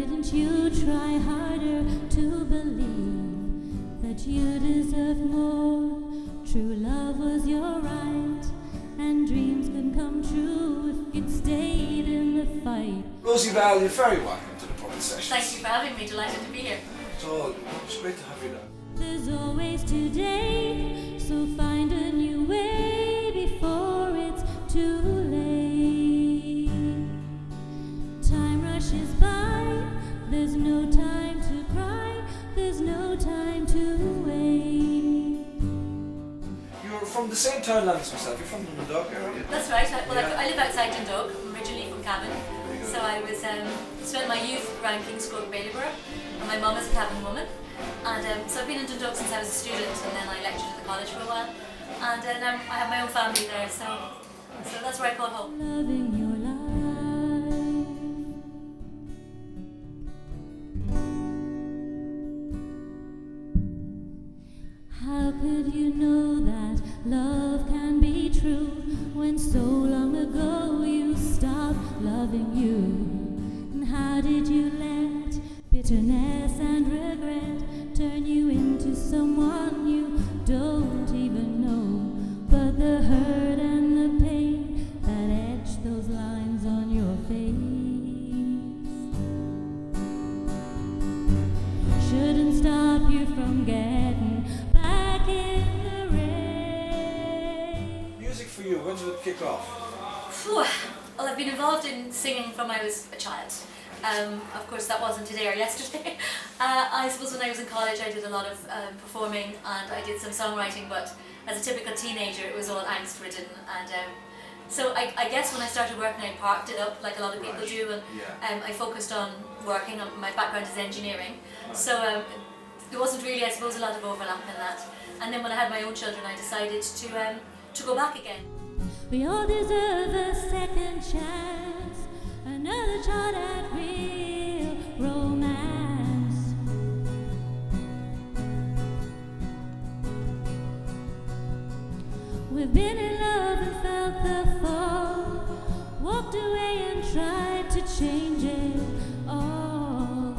didn't you try harder to believe that you deserved more? True love was your right, and dreams can come true if you'd stayed in the fight. Rosie Val, you're very welcome to the Puppet Sessions. Thank you for having me, delighted to be here. So, it's great to have you now. There's always today, so find a new way before it's too late. Time rushes by, there's no time to cry, there's no time to wait. You're from the same townland as myself, you're from the Dundalk area. That's right. I live outside Dundalk. I'm originally from Cavan. So I was spent my youth around King's Court, Bailieborough, and my mum is a Cavan woman. And so I've been in Dundalk since I was a student, and then I lectured at the college for a while. And now I have my own family there, so that's where I call home. Loving your life. How could you know that love can be true when so long ago you stopped loving you? And how did you let bitterness and regret turn you into someone you don't even know? But the hurt and the pain that etched those lines on your face shouldn't stop you from getting back in the race. Music for you, when did it kick off? Well, I've been involved in singing from I was a child. Of course, that wasn't today or yesterday. I suppose when I was in college, I did a lot of performing, and I did some songwriting, but as a typical teenager, it was all angst-ridden. And so I guess when I started working, I parked it up like a lot of people do, and I focused on working. My background is engineering, so there wasn't really, I suppose, a lot of overlap in that. And then when I had my own children, I decided to go back again. We all deserve a second chance, another shot at real romance. We've been in love and felt the fall, walked away and tried to change it all.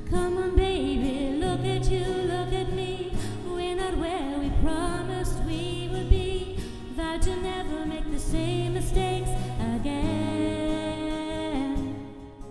Come on baby, look at you, look at me. We're not where we promised we would be. Vowed to never make the same mistakes again.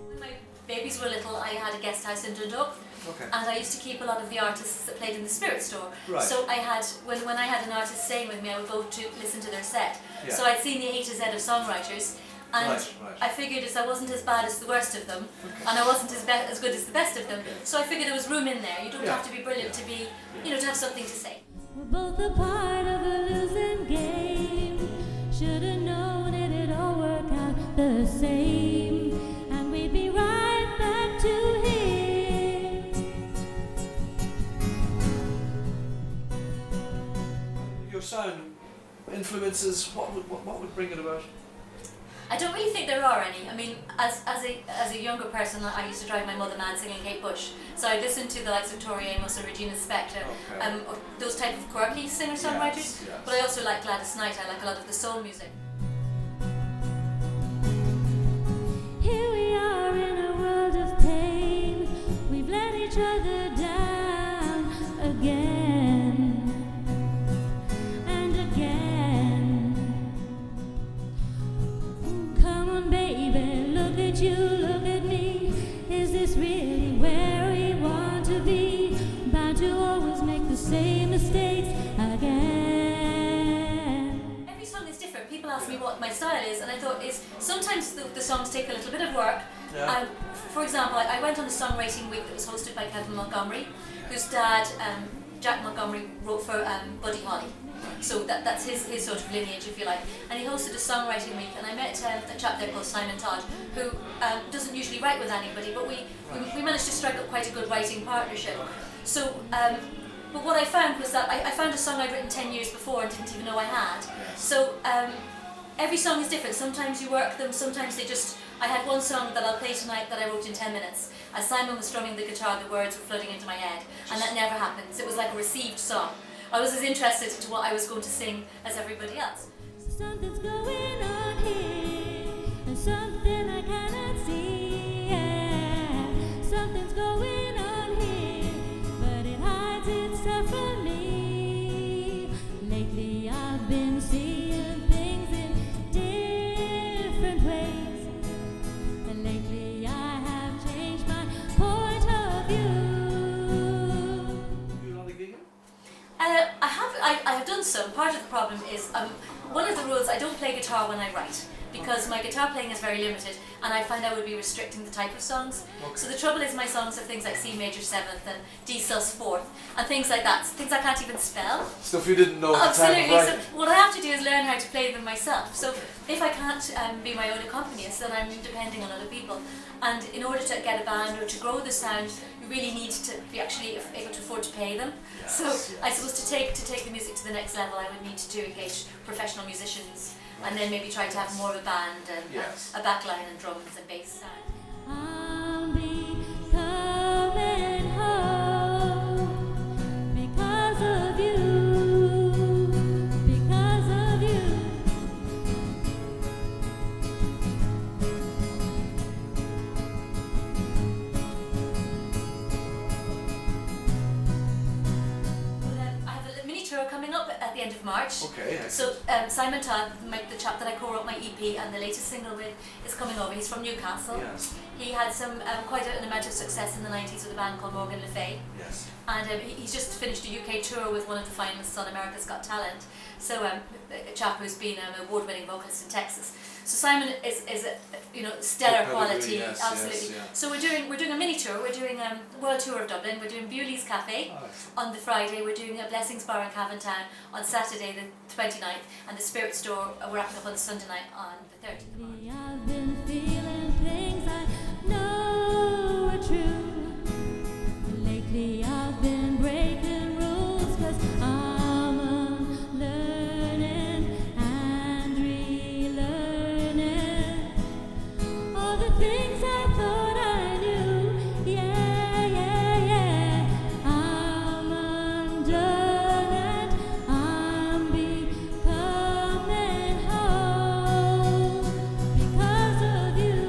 When my babies were little, I had a guest house in Dundalk. Okay. And I used to keep a lot of the artists that played in the Spirit Store. Right. So I had, when I had an artist staying with me, I would go to listen to their set. Yeah. So I'd seen the A to Z of songwriters, and Right. I figured I wasn't as bad as the worst of them, and I wasn't as good as the best of them. So I figured there was room in there. You don't have to be brilliant to be, to have something to say. We're both a part of a losing game. Should've known it'd all work out the same, and we'd be right back to here. Your sound influences, what would bring it about? I don't really think there are any. I mean, as a younger person, I used to drive my mother mad singing Kate Bush. So I listened to the likes of Tori Amos or Regina Spektor, those type of quirky singer-songwriters. Yes. But I also like Gladys Knight. I like a lot of the soul music. Here we are in a world of pain. We've let each other down again and again. Come on, baby, look at you, look at me. Is this really where we want to be? Bound to always make the same mistakes again. Every song is different. People ask me what my style is, and I thought sometimes the songs take a little bit of work. Yeah. For example, I went on a songwriting week that was hosted by Kevin Montgomery, whose dad, Jack Montgomery, wrote for Buddy Holly. So that's his sort of lineage, if you like. And he hosted a songwriting week, and I met a chap there called Simon Todd, who doesn't usually write with anybody, but we managed to strike up quite a good writing partnership. So, but what I found was that I found a song I'd written 10 years before and didn't even know I had. So every song is different. Sometimes you work them, sometimes they just... I had one song that I'll play tonight that I wrote in 10 minutes. As Simon was strumming the guitar, the words were flooding into my head, and that never happens. It was like a received song. I was as interested to what I was going to sing as everybody else. Something's going on here. is one of the rules. I don't play guitar when I write because my guitar playing is very limited, and I find I would be restricting the type of songs. Okay. So the trouble is my songs are things like C major 7th and D sus 4th and things like that, things I can't even spell. Stuff you didn't know at the time of Absolutely. writing. So what I have to do is learn how to play them myself. So if I can't be my own accompanist, then I'm depending on other people. And in order to get a band or to grow the sound, you really need to be actually able to afford to pay them. Yes, So yes. I suppose to take the music to the next level, I would need to engage professional musicians and then maybe try to have more of a band and Yes. a backline and drums and bass sound. I'll be coming home because of you, because of you. I have a mini tour coming up at the end of March. Okay. So Simon Todd, the chap that I co-wrote my EP and the latest single with, is coming over. He's from Newcastle. Yes. He had some quite an amount of success in the 90s with a band called Morgan Le Fay. Yes. And he's just finished a UK tour with one of the finalists on America's Got Talent. So a chap who's been an award-winning vocalist in Texas. So Simon is a stellar Good pedigree, quality, yes, absolutely. yes, yeah. So we're doing a mini tour. We're doing a world tour of Dublin. We're doing Bewley's Cafe Oh, on the Friday. We're doing a Blessings Bar in Cavantown on Saturday the 29th, and the Spirit Store we're wrapping up on Sunday night on the 30th of March. I've been feeling things I know are true. Lately I've been breaking rules 'cause I'm learning and relearning all the things I thought I knew. Yeah, yeah, yeah. I'm undone and I'm becoming whole because of you,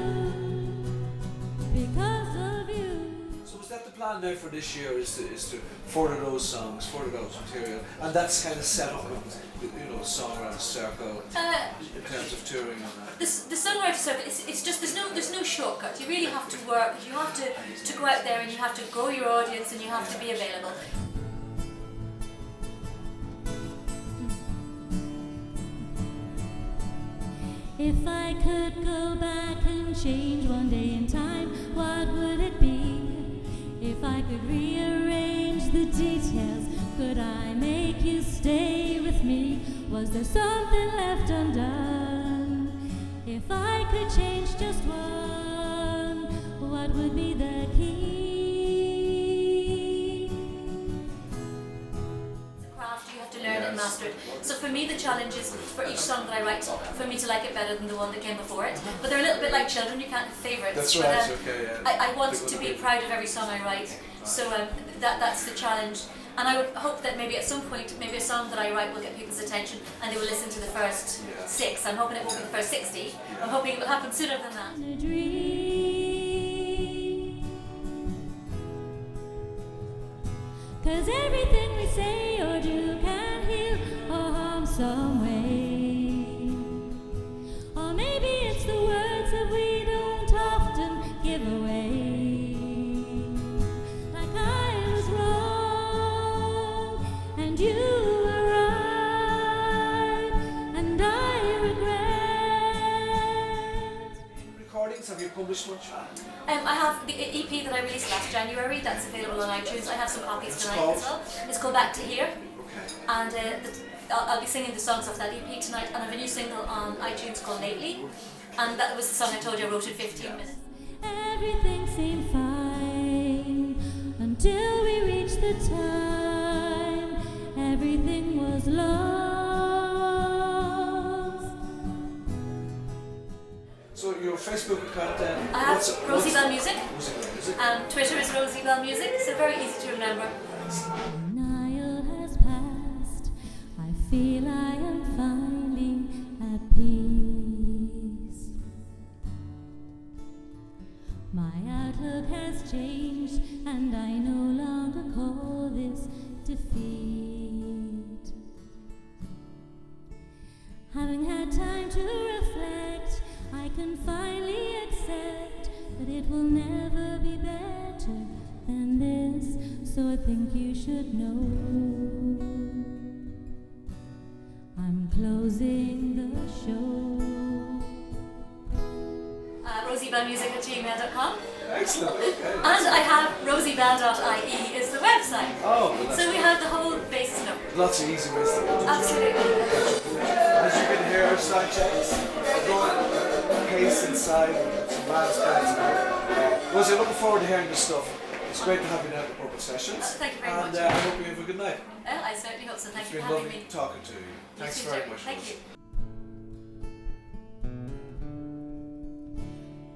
because of you. So is that the plan now for this year? Is to further those songs, further those material, and that's kind of set up with songwriter circle in terms of touring and that. The songwriter circuit, it's just there's no shortcut. You really have to work. You have to go out there and you have to grow your audience and you have to be available. If I could go back and change one day in time, what would it be? If I could rearrange the details, could I make you stay with me? Was there something left undone? If I could change just one, what would be the key? Craft, you have to learn and master it. So for me, the challenge is for each song that I write, for me to like it better than the one that came before it. But they're a little bit like children, you can't have favourites. That's But, right. Okay. Yeah. I want to be proud of every song I write, so that's the challenge. And I would hope that maybe at some point, maybe a song that I write will get people's attention and they will listen to the first 6. I'm hoping it won't be the first 60. I'm hoping it will happen sooner than that. A dream. 'Cause everything we say or do can heal or harm some way. Or maybe it's the words that we don't often give away. Like I was wrong and you were right and I regret. Recordings, have you published much? I have the EP that I released last January, that's available on iTunes. I have some copies It's tonight called? as well. It's called Back to Here. Okay. And I'll be singing the songs off that EP tonight, and I have a new single on iTunes called Lately, and that was the song I told you I wrote in 15 minutes. Everything seemed fine until we reached the time everything was lost. So your Facebook account then? I have Rosie Bell Music, Rosie Bell Music. and Twitter is Rosie Bell Music, so very easy to remember. Denial has passed. I feel I am finally at peace. My outlook has changed, and I no longer call this defeat. Having had time to reflect, I can finally accept that it will never be better than this, so I think you should know I'm closing the show. rosiebellmusic@gmail.com. Excellent. Okay. And I have rosiebell.ie is the website. Oh, well, So we have the whole basis number. lots of easy ways to get in touch. Absolutely. As you can hear, sound checks going pace inside, some bands playing tonight. Rosie, looking forward to hearing this stuff. It's great to have you down at the Purple Sessions. Thank you very and, much. I hope you have a good night. Well, I certainly hope so. Thank It's you been for having lovely me. talking to you. Thanks You too, very Joe. much. Thank Rosie. you.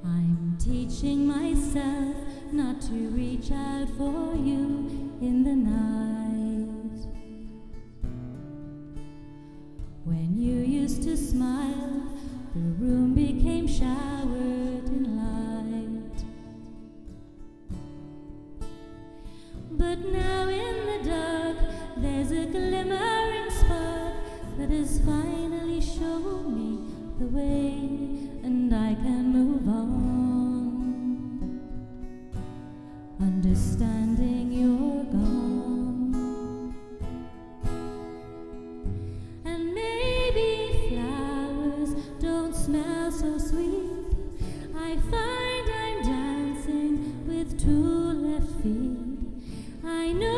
I'm teaching myself not to reach out for you in the night. When you used to smile, the room became showered in light. But now in the dark, there's a glimmering spark that has finally shown me the way, and I can move on. Understanding you're gone. And maybe flowers don't smell so sweet. I find I'm dancing with two left feet. I know